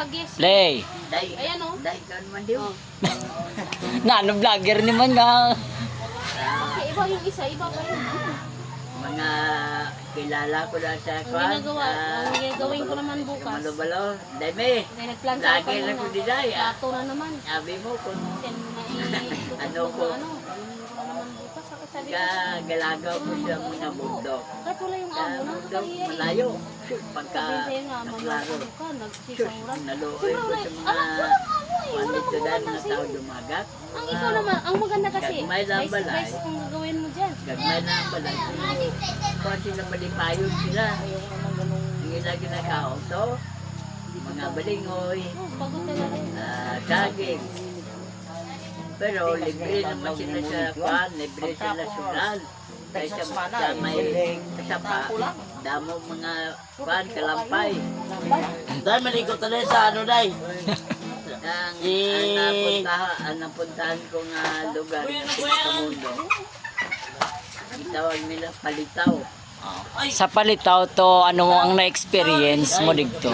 Agis. Lay. Day. Ayan o. Day ka naman diyo. Nano vlogger naman nga. Okay, iba yung isa, iba pa yun. Mga kilala ko na sa Ang kwan. ginagawa, ang gagawin ko naman bukas. Malo-balo. Dami. Kaya nagplan Lagi pa na ko dinay. Plato na naman. Sabi mo kung Then, Ano ko? Ano naman bukas. Ako sabi ko. galagaw ko sa mga bundok. Kahit wala yung Sa amo na. bundok, Kaya malayo. Pagka sabi sa'yo nga, naklaro. mamalo ka, nagsisauran. Naluoy ko sa mga Walang amo eh. Wala pandito kang dahil maganda na sa'yo. tao dumagat. Ang ikaw naman, ang maganda kasi, Gagmay lang vice balay. vice kung gagawin mo dyan. Gagmay na ang balay. Kung sila malipayon sila. Ayaw naman ganun. Yung ilang ginakaon to, mga balingoy, Oh, bago talaga yun. saging. Pero libre naman sila sa kwan, libre sila sugal. Kaya sa may kasapa, damo mga kwan, kalampay. Dahil malikot na sa ano, Day. Ang napuntahan ko nga lugar sa mundo. Itawag nila Palitaw. Sa Palitaw to, ano ang na-experience mo dito?